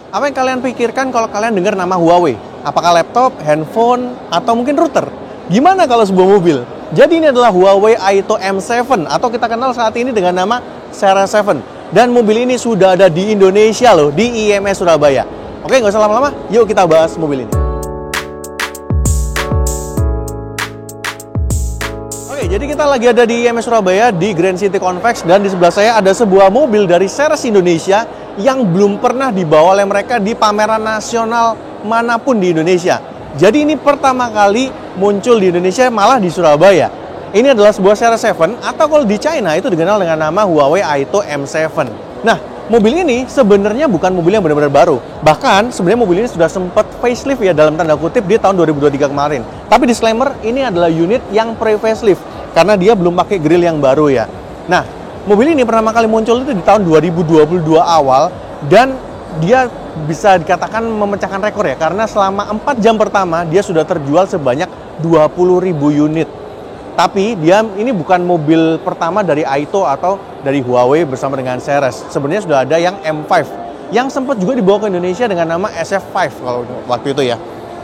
Apa yang kalian pikirkan kalau kalian dengar nama Huawei? Apakah laptop, handphone, atau mungkin router? Gimana kalau sebuah mobil? Jadi ini adalah Huawei Aito M7 atau kita kenal saat ini dengan nama Series 7. Dan mobil ini sudah ada di Indonesia loh, di IMS Surabaya. Oke, nggak usah lama-lama, yuk kita bahas mobil ini. Oke, jadi kita lagi ada di IMS Surabaya di Grand City Convex dan di sebelah saya ada sebuah mobil dari Seres Indonesia yang belum pernah dibawa oleh mereka di pameran nasional manapun di Indonesia. Jadi ini pertama kali muncul di Indonesia malah di Surabaya. Ini adalah sebuah Series 7 atau kalau di China itu dikenal dengan nama Huawei Aito M7. Nah, mobil ini sebenarnya bukan mobil yang benar-benar baru. Bahkan sebenarnya mobil ini sudah sempat facelift ya dalam tanda kutip di tahun 2023 kemarin. Tapi disclaimer, ini adalah unit yang pre-facelift karena dia belum pakai grill yang baru ya. Nah, mobil ini pertama kali muncul itu di tahun 2022 awal dan dia bisa dikatakan memecahkan rekor ya karena selama 4 jam pertama dia sudah terjual sebanyak 20.000 unit. Tapi dia ini bukan mobil pertama dari Aito atau dari Huawei bersama dengan Seres. Sebenarnya sudah ada yang M5 yang sempat juga dibawa ke Indonesia dengan nama SF5 kalau waktu itu ya.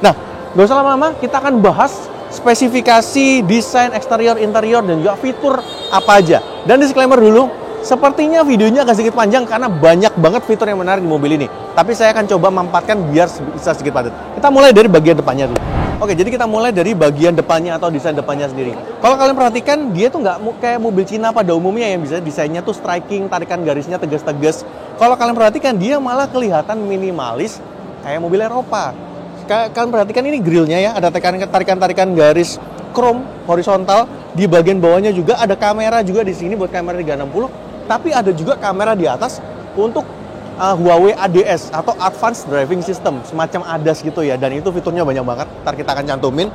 Nah, gak usah lama-lama, kita akan bahas spesifikasi, desain, eksterior, interior, dan juga fitur apa aja. Dan disclaimer dulu, sepertinya videonya agak sedikit panjang karena banyak banget fitur yang menarik di mobil ini. Tapi saya akan coba mampatkan biar bisa sedikit padat. Kita mulai dari bagian depannya dulu. Oke, jadi kita mulai dari bagian depannya atau desain depannya sendiri. Kalau kalian perhatikan, dia tuh nggak kayak mobil Cina pada umumnya yang bisa desainnya tuh striking, tarikan garisnya tegas-tegas. Kalau kalian perhatikan, dia malah kelihatan minimalis kayak mobil Eropa. Kalian perhatikan ini grillnya ya, ada tarikan-tarikan garis chrome horizontal. Di bagian bawahnya juga ada kamera juga di sini buat kamera 360. Tapi ada juga kamera di atas untuk Huawei ADS atau Advanced Driving System, semacam ADAS gitu ya, dan itu fiturnya banyak banget. Ntar kita akan cantumin.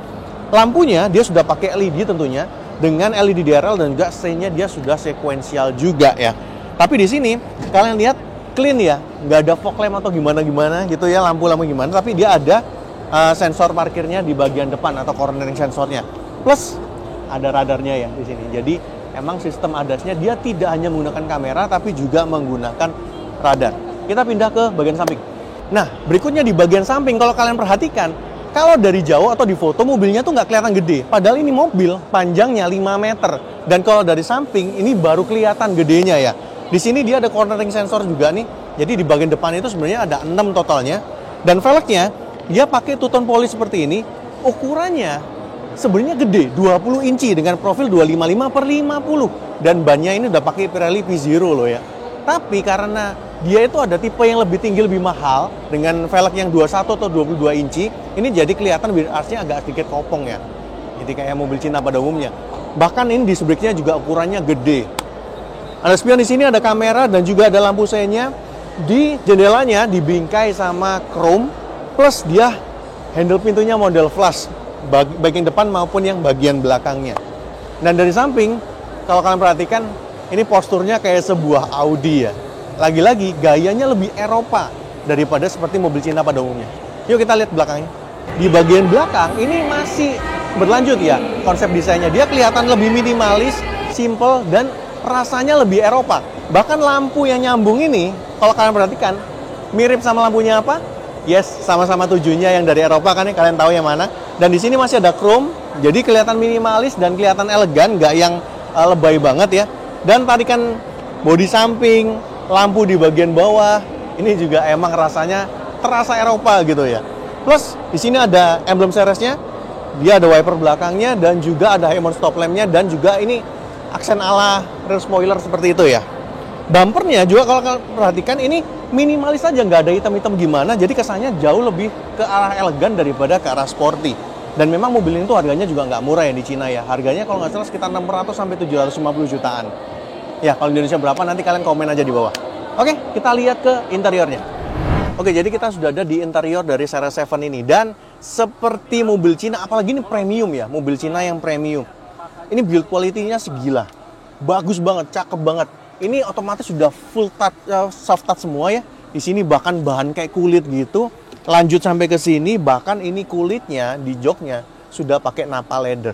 Lampunya dia sudah pakai LED tentunya, dengan LED DRL dan juga scene-nya dia sudah sekuensial juga ya. Tapi di sini kalian lihat clean ya, nggak ada fog lamp atau gimana-gimana gitu ya, lampu-lampu gimana, tapi dia ada sensor parkirnya di bagian depan atau cornering sensornya. Plus ada radarnya ya di sini. Jadi emang sistem ADAS-nya dia tidak hanya menggunakan kamera tapi juga menggunakan radar. Kita pindah ke bagian samping. Nah, berikutnya di bagian samping, kalau kalian perhatikan, kalau dari jauh atau di foto, mobilnya tuh nggak kelihatan gede. Padahal ini mobil panjangnya 5 meter. Dan kalau dari samping, ini baru kelihatan gedenya ya. Di sini dia ada cornering sensor juga nih. Jadi di bagian depan itu sebenarnya ada 6 totalnya. Dan velgnya, dia pakai two-tone polish seperti ini. Ukurannya sebenarnya gede, 20 inci dengan profil 255/50. Dan bannya ini udah pakai Pirelli P0 loh ya. Tapi karena dia itu ada tipe yang lebih tinggi, lebih mahal dengan velg yang 21 atau 22 inci, ini jadi kelihatan wheel arch-nya agak sedikit kopong ya. Jadi kayak mobil Cina pada umumnya. Bahkan ini disc brake-nya juga ukurannya gede. Ada spion di sini, ada kamera dan juga ada lampu senya. Di jendelanya dibingkai sama chrome, plus dia handle pintunya model flush, bagian depan maupun yang bagian belakangnya. Dan dari samping, kalau kalian perhatikan, ini posturnya kayak sebuah Audi ya. Lagi-lagi gayanya lebih Eropa daripada seperti mobil Cina pada umumnya. Yuk kita lihat belakangnya. Di bagian belakang ini masih berlanjut ya konsep desainnya. Dia kelihatan lebih minimalis, simple, dan rasanya lebih Eropa. Bahkan lampu yang nyambung ini, kalau kalian perhatikan, mirip sama lampunya apa? Yes, sama-sama tujuannya yang dari Eropa kan ya, kalian tahu yang mana. Dan di sini masih ada chrome, jadi kelihatan minimalis dan kelihatan elegan, nggak yang lebay banget ya. Dan tarikan bodi samping, lampu di bagian bawah, ini juga emang rasanya terasa Eropa gitu ya. Plus di sini ada emblem Seresnya, dia ada wiper belakangnya dan juga ada HMI stop lamp-nya dan juga ini aksen ala rear spoiler seperti itu ya. Bumpernya juga kalau kalian perhatikan ini minimalis aja, nggak ada hitam-hitam gimana, jadi kesannya jauh lebih ke arah elegan daripada ke arah sporty. Dan memang mobil ini tuh harganya juga nggak murah ya di Cina ya. Harganya kalau nggak salah sekitar 600 sampai 750 jutaan. Ya, kalau di Indonesia berapa nanti kalian komen aja di bawah. Oke, kita lihat ke interiornya. Oke, jadi kita sudah ada di interior dari Series 7 ini. Dan seperti mobil Cina, apalagi ini premium ya, mobil Cina yang premium. Ini build quality-nya segila. Bagus banget, cakep banget. Ini otomatis sudah full touch, soft touch semua ya. Di sini bahkan bahan kayak kulit gitu. Lanjut sampai ke sini, bahkan ini kulitnya di joknya sudah pakai napa leather.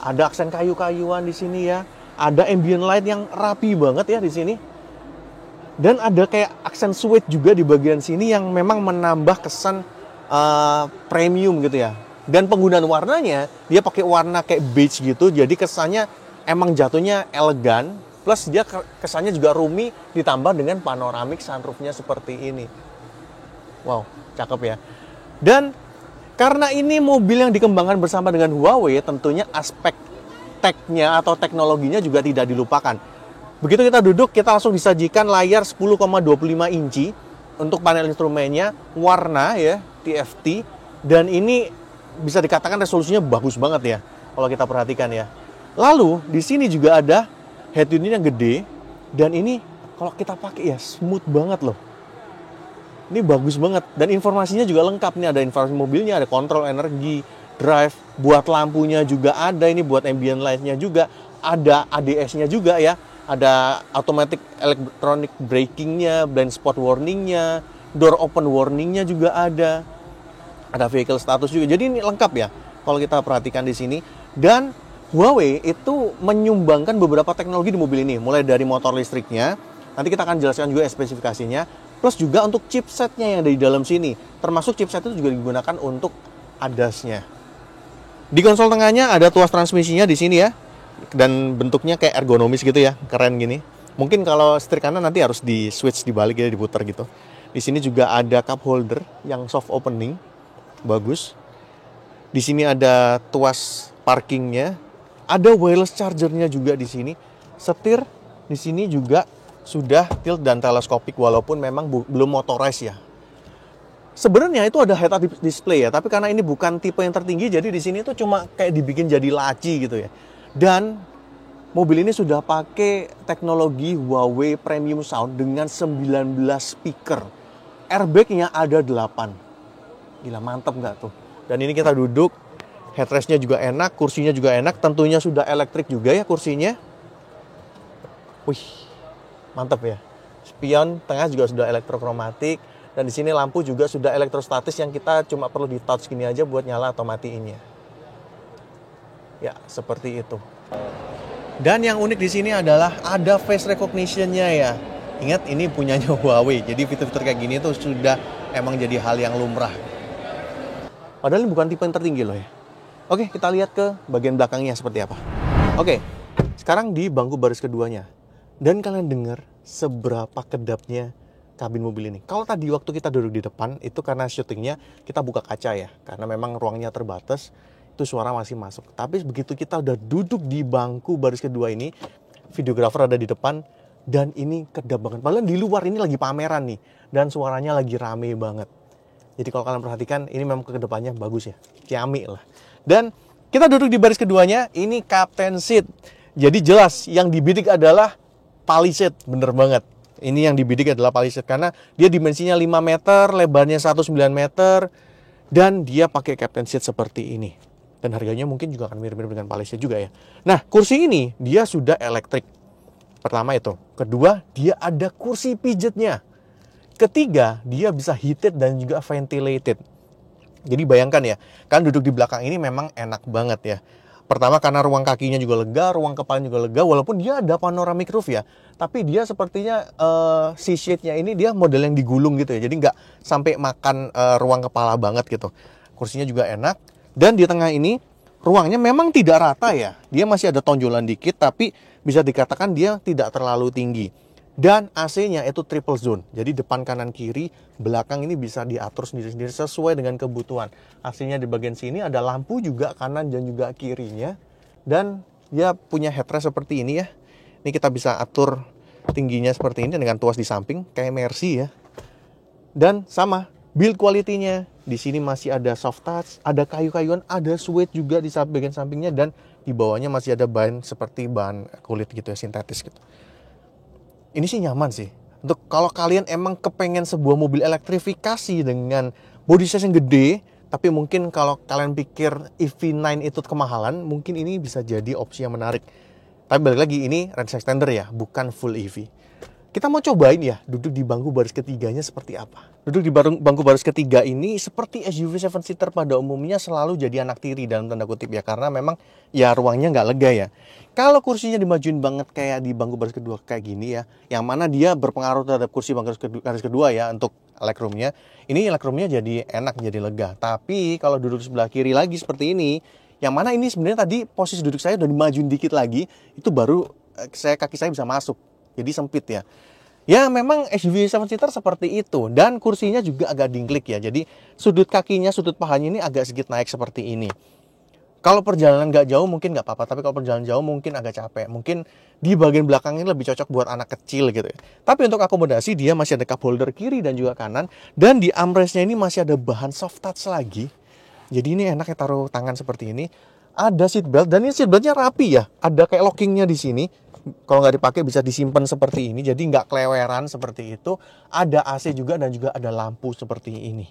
Ada aksen kayu-kayuan di sini ya. Ada ambient light yang rapi banget ya di sini. Dan ada kayak aksen suede juga di bagian sini yang memang menambah kesan premium gitu ya. Dan penggunaan warnanya, dia pakai warna kayak beige gitu, jadi kesannya emang jatuhnya elegan, plus dia kesannya juga roomy, ditambah dengan panoramic sunroofnya seperti ini. Wow, cakep ya. Dan karena ini mobil yang dikembangkan bersama dengan Huawei, tentunya aspek tech-nya atau teknologinya juga tidak dilupakan. Begitu kita duduk, kita langsung disajikan layar 10,25 inci untuk panel instrumennya, warna ya, TFT, dan ini bisa dikatakan resolusinya bagus banget ya, kalau kita perhatikan ya. Lalu, di sini juga ada head unit yang gede, dan ini kalau kita pakai ya, smooth banget loh. Ini bagus banget, dan informasinya juga lengkap. Nih ada informasi mobilnya, ada kontrol energi, drive, buat lampunya juga ada, ini buat ambient light-nya juga, ada ADS-nya juga ya, ada automatic electronic braking-nya, blind spot warning-nya, door open warning-nya juga ada vehicle status juga. Jadi ini lengkap ya kalau kita perhatikan di sini. Dan Huawei itu menyumbangkan beberapa teknologi di mobil ini, mulai dari motor listriknya, nanti kita akan jelaskan juga spesifikasinya, plus juga untuk chipsetnya yang ada di dalam sini, termasuk chipset itu juga digunakan untuk ADAS-nya. Di konsol tengahnya ada tuas transmisinya di sini ya, dan bentuknya kayak ergonomis gitu ya, keren gini. Mungkin kalau setir kanan nanti harus di switch dibalik ya, diputar gitu. Di sini juga ada cup holder yang soft opening, bagus. Di sini ada tuas parkingnya, ada wireless chargernya juga di sini. Setir di sini juga sudah tilt dan teleskopik, walaupun memang belum motorized ya. Sebenarnya itu ada head-up display ya, tapi karena ini bukan tipe yang tertinggi, jadi di sini tuh cuma kayak dibikin jadi laci gitu ya. Dan mobil ini sudah pakai teknologi Huawei Premium Sound dengan 19 speaker. Airbag-nya ada 8. Gila, mantap nggak tuh? Dan ini kita duduk, headrest-nya juga enak, kursinya juga enak, tentunya sudah elektrik juga ya kursinya. Wih, mantap ya. Spion tengah juga sudah elektrokromatik, dan di sini lampu juga sudah elektrostatis yang kita cuma perlu di touch gini aja buat nyala atau matiinnya. Ya, seperti itu. Dan yang unik di sini adalah ada face recognition-nya ya. Ingat, ini punyanya Huawei, jadi fitur-fitur kayak gini tuh sudah emang jadi hal yang lumrah. Padahal ini bukan tipe yang tertinggi loh ya. Oke, kita lihat ke bagian belakangnya seperti apa. Oke, sekarang di bangku baris keduanya. Dan kalian dengar seberapa kedapnya kabin mobil ini. Kalau tadi waktu kita duduk di depan, itu karena syutingnya kita buka kaca ya. Karena memang ruangnya terbatas, itu suara masih masuk. Tapi begitu kita udah duduk di bangku baris kedua ini, videografer ada di depan, dan ini kedap banget. Padahal di luar ini lagi pameran nih, dan suaranya lagi rame banget. Jadi kalau kalian perhatikan, ini memang kedepannya bagus ya, ciamik lah. Dan kita duduk di baris keduanya, ini captain seat. Jadi jelas yang dibidik adalah Palisade, bener banget. Ini yang dibidik adalah Palisade karena dia dimensinya 5 meter, lebarnya 19 meter, dan dia pakai captain seat seperti ini. Dan harganya mungkin juga akan mirip-mirip dengan Palisade juga ya. Nah, kursi ini dia sudah elektrik. Pertama itu. Kedua, dia ada kursi pijetnya. Ketiga, dia bisa heated dan juga ventilated. Jadi bayangkan ya, kan duduk di belakang ini memang enak banget ya. Pertama karena ruang kakinya juga lega, ruang kepalanya juga lega, walaupun dia ada panoramic roof ya. Tapi dia sepertinya C-shade-nya ini dia model yang digulung gitu ya. Jadi nggak sampai makan ruang kepala banget gitu. Kursinya juga enak. Dan di tengah ini ruangnya memang tidak rata ya. Dia masih ada tonjolan dikit, tapi bisa dikatakan dia tidak terlalu tinggi. Dan AC-nya itu triple zone. Jadi depan, kanan, kiri, belakang ini bisa diatur sendiri-sendiri sesuai dengan kebutuhan. AC-nya di bagian sini ada lampu juga kanan dan juga kirinya. Dan dia punya headrest seperti ini ya. Ini kita bisa atur tingginya seperti ini dengan tuas di samping kayak Mercy ya. Dan sama build quality-nya. Di sini masih ada soft touch, ada kayu-kayuan, ada suede juga di bagian sampingnya, dan di bawahnya masih ada bahan seperti bahan kulit gitu ya, sintetis gitu. Ini sih nyaman sih. Untuk kalau kalian emang kepengen sebuah mobil elektrifikasi dengan body size yang gede, tapi mungkin kalau kalian pikir EV9 itu kemahalan, mungkin ini bisa jadi opsi yang menarik. Tapi balik lagi, ini range extender ya, bukan full EV. Kita mau cobain ya, duduk di bangku baris ketiganya seperti apa. Duduk di bangku baris ketiga ini seperti SUV 7-seater pada umumnya selalu jadi anak tiri dalam tanda kutip ya. Karena memang ya ruangnya nggak lega ya. Kalau kursinya dimajuin banget kayak di bangku baris kedua kayak gini ya, yang mana dia berpengaruh terhadap kursi bangku baris kedua ya untuk legroomnya. Ini legroomnya jadi enak, jadi lega. Tapi kalau duduk sebelah kiri lagi seperti ini, yang mana ini sebenarnya tadi posisi duduk saya udah dimajuin dikit lagi, itu baru kaki saya bisa masuk. Jadi sempit ya. Ya memang SUV 7-seater seperti itu. Dan kursinya juga agak dingklik ya. Jadi sudut kakinya, sudut pahanya ini agak sedikit naik seperti ini. Kalau perjalanan nggak jauh mungkin nggak apa-apa. Tapi kalau perjalanan jauh mungkin agak capek. Mungkin di bagian belakang ini lebih cocok buat anak kecil gitu ya. Tapi untuk akomodasi dia masih ada cup holder kiri dan juga kanan. Dan di armrestnya ini masih ada bahan soft touch lagi. Jadi ini enaknya taruh tangan seperti ini. Ada seat belt. Dan ini seat beltnya rapi ya. Ada kayak lockingnya di sini. Kalau nggak dipakai bisa disimpan seperti ini, jadi nggak keleweran seperti itu. Ada AC juga dan juga ada lampu seperti ini.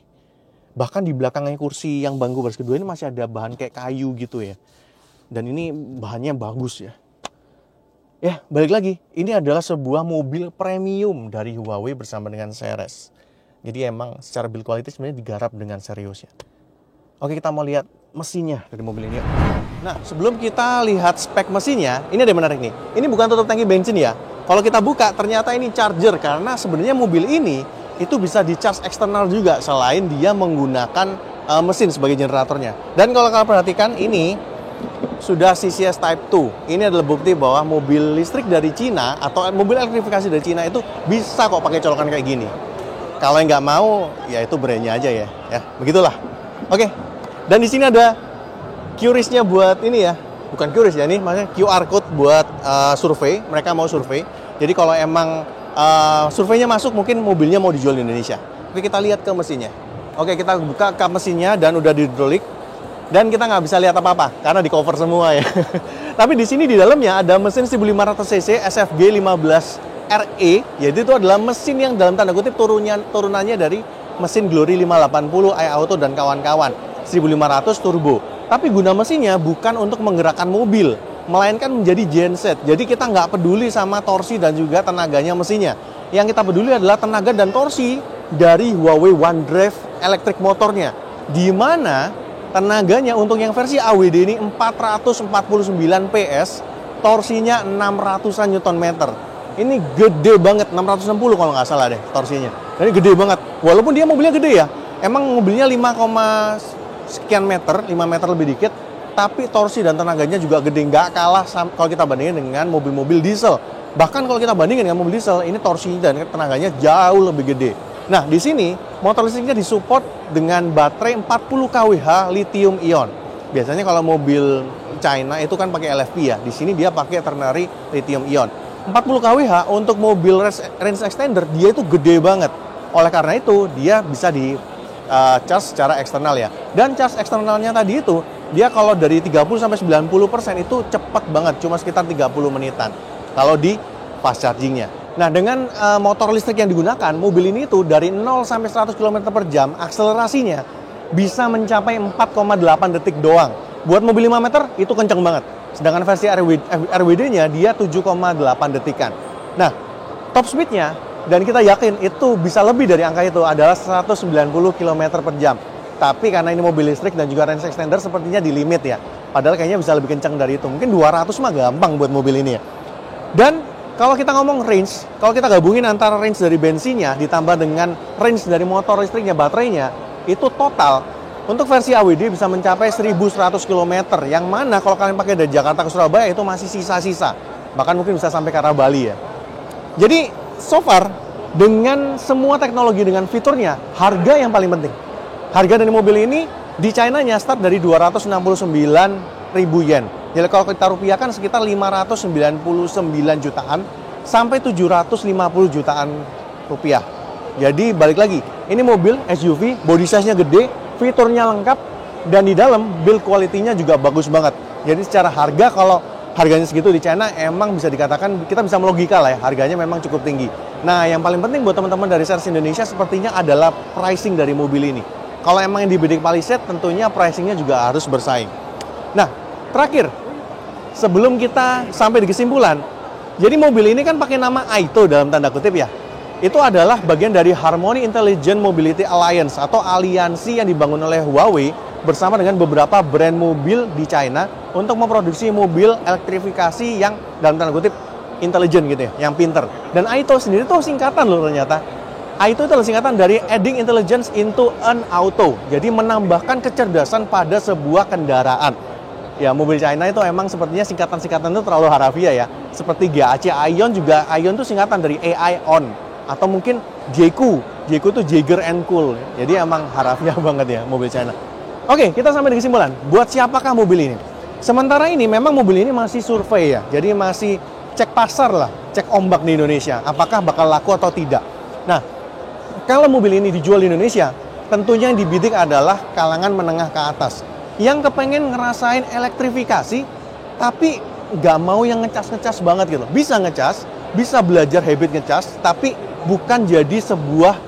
Bahkan di belakangnya kursi yang bangku baris kedua ini masih ada bahan kayak kayu gitu ya. Dan ini bahannya bagus ya. Ya, balik lagi. Ini adalah sebuah mobil premium dari Huawei bersama dengan Ceres. Jadi emang secara build quality sebenarnya digarap dengan serius ya. Oke, kita mau lihat mesinnya dari mobil ini. Nah, sebelum kita lihat spek mesinnya, ini ada yang menarik nih. Ini bukan tutup tangki bensin ya. Kalau kita buka, ternyata ini charger. Karena sebenarnya mobil ini itu bisa di-charge eksternal juga. Selain dia menggunakan mesin sebagai generatornya. Dan kalau kalian perhatikan, ini sudah CCS Type 2. Ini adalah bukti bahwa mobil listrik dari Cina atau mobil elektrifikasi dari Cina itu bisa kok pakai colokan kayak gini. Kalau yang nggak mau, ya itu brandnya aja ya. Ya, begitulah. Oke. Dan di sini ada QRIS-nya buat ini ya, bukan QRIS ya, ini maksudnya QR code buat survei, mereka mau survei. Jadi kalau emang surveinya masuk, mungkin mobilnya mau dijual di Indonesia. Oke, kita lihat ke mesinnya. Oke, kita buka kap mesinnya dan udah hidrolik. Dan kita nggak bisa lihat apa-apa, karena di cover semua ya. Tapi di sini di dalamnya ada mesin 1500 cc SFG 15RE, yaitu itu adalah mesin yang dalam tanda kutip turunannya dari mesin Glory 580, iAuto dan kawan-kawan. 1500 turbo. Tapi guna mesinnya bukan untuk menggerakkan mobil, melainkan menjadi genset. Jadi kita nggak peduli sama torsi dan juga tenaganya mesinnya. Yang kita peduli adalah tenaga dan torsi dari Huawei OneDrive electric motornya. Di mana tenaganya untuk yang versi AWD ini 449 PS, torsinya 600-an Nm. Ini gede banget, 660 kalau nggak salah deh torsinya. Ini gede banget. Walaupun dia mobilnya gede ya. Emang mobilnya 5, sekian meter, 5 meter lebih dikit, tapi torsi dan tenaganya juga gede, nggak kalah kalau kita bandingin dengan mobil-mobil diesel. Bahkan kalau kita bandingin dengan mobil diesel, ini torsi dan tenaganya jauh lebih gede. Nah, di sini motor listriknya disupport dengan baterai 40 kWh lithium ion. Biasanya kalau mobil China itu kan pakai LFP ya. Di sini dia pakai ternary lithium ion. 40 kWh untuk mobil range extender dia itu gede banget. Oleh karena itu, dia bisa di charge secara eksternal ya. Dan charge eksternalnya tadi itu, dia kalau dari 30-90% itu cepat banget, cuma sekitar 30 menitan. Kalau di fast chargingnya. Nah, dengan motor listrik yang digunakan, mobil ini tuh dari 0 sampai 100 km per jam, akselerasinya bisa mencapai 4,8 detik doang. Buat mobil 5 meter, itu kenceng banget. Sedangkan versi RWD-nya, dia 7,8 detikan. Nah, top speed-nya, dan kita yakin itu bisa lebih dari angka itu, adalah 190 km per jam. Tapi karena ini mobil listrik dan juga range extender sepertinya di limit ya. Padahal kayaknya bisa lebih kencang dari itu. Mungkin 200 mah gampang buat mobil ini ya. Dan kalau kita ngomong range, kalau kita gabungin antara range dari bensinnya ditambah dengan range dari motor listriknya, baterainya, itu total untuk versi AWD bisa mencapai 1100 km. Yang mana kalau kalian pakai dari Jakarta ke Surabaya itu masih sisa-sisa. Bahkan mungkin bisa sampai ke arah Bali ya. Jadi so far, dengan semua teknologi, dengan fiturnya, harga yang paling penting. Harga dari mobil ini di China-nya start dari 269.000 yen. Jadi kalau kita rupiahkan sekitar 599 jutaan sampai 750 jutaan rupiah. Jadi balik lagi, ini mobil SUV, body size-nya gede, fiturnya lengkap, dan di dalam build quality-nya juga bagus banget. Jadi secara harga, kalau harganya segitu di China, emang bisa dikatakan, kita bisa melogika lah ya, harganya memang cukup tinggi. Nah, yang paling penting buat teman-teman dari Ceres Indonesia sepertinya adalah pricing dari mobil ini. Kalau emang yang di bidding Palisade, tentunya pricingnya juga harus bersaing. Nah, terakhir, sebelum kita sampai di kesimpulan, Jadi mobil ini kan pakai nama AITO dalam tanda kutip ya. Itu adalah bagian dari Harmony Intelligent Mobility Alliance atau aliansi yang dibangun oleh Huawei bersama dengan beberapa brand mobil di China untuk memproduksi mobil elektrifikasi yang dalam tanda kutip intelligent gitu ya, yang pinter. Dan AITO sendiri tuh singkatan loh ternyata. AITO itu adalah singkatan dari Adding Intelligence into an Auto. Jadi menambahkan kecerdasan pada sebuah kendaraan. Ya, mobil China itu emang sepertinya singkatan-singkatan itu terlalu harafiah ya. Seperti GAC Aion juga, Aion itu singkatan dari AI On. Atau mungkin Jeku itu Jaeger and Cool. Jadi emang harafiah banget ya mobil China. Oke, kita sampai di kesimpulan. Buat siapakah mobil ini? Sementara ini memang mobil ini masih survei ya. Jadi masih cek pasar lah, cek ombak di Indonesia. Apakah bakal laku atau tidak. Nah, kalau mobil ini dijual di Indonesia, tentunya yang dibidik adalah kalangan menengah ke atas. Yang kepengen ngerasain elektrifikasi, tapi nggak mau yang ngecas-ngecas banget gitu. Bisa ngecas, bisa belajar habit ngecas, tapi bukan jadi sebuah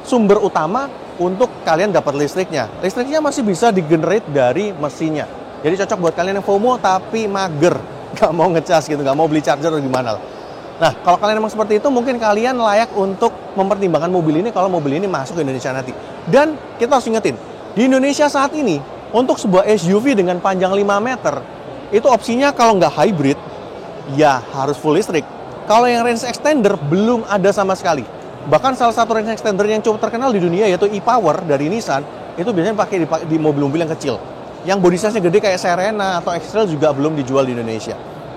sumber utama untuk kalian dapat listriknya. Listriknya masih bisa digenerate dari mesinnya. Jadi cocok buat kalian yang FOMO tapi mager, nggak mau ngecas gitu, nggak mau beli charger atau gimana lah. Nah, kalau kalian emang seperti itu, mungkin kalian layak untuk mempertimbangkan mobil ini kalau mobil ini masuk ke Indonesia nanti. Dan kita harus ingetin, di Indonesia saat ini, untuk sebuah SUV dengan panjang 5 meter, itu opsinya kalau nggak hybrid, ya harus full listrik. Kalau yang range extender, belum ada sama sekali. Bahkan salah satu range extender yang cukup terkenal di dunia, yaitu e-Power dari Nissan, itu biasanya pakai di mobil-mobil yang kecil. Yang body size-nya gede kayak Serena atau X-Trail juga belum dijual di Indonesia.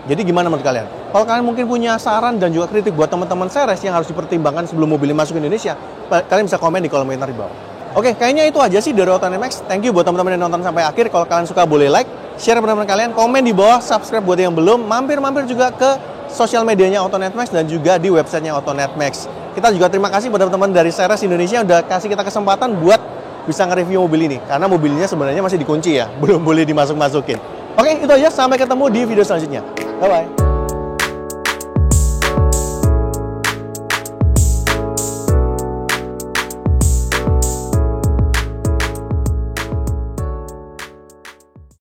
Jadi gimana menurut kalian? Kalau kalian mungkin punya saran dan juga kritik buat teman-teman Ceres yang harus dipertimbangkan sebelum mobil ini masuk ke Indonesia, kalian bisa komen di kolom komentar di bawah. Oke, kayaknya itu aja sih dari Autonet Max. Thank you buat teman-teman yang nonton sampai akhir. Kalau kalian suka boleh like, share teman-teman kalian, komen di bawah, subscribe buat yang belum, mampir-mampir juga ke sosial medianya Autonet Max dan juga di websitenya Autonet Max. Kita juga terima kasih buat teman-teman dari Ceres Indonesia yang udah kasih kita kesempatan buat bisa nge-review mobil ini. Karena mobilnya sebenarnya masih dikunci ya, belum boleh dimasuk-masukin. Oke, itu aja. Sampai ketemu di video selanjutnya. Bye-bye.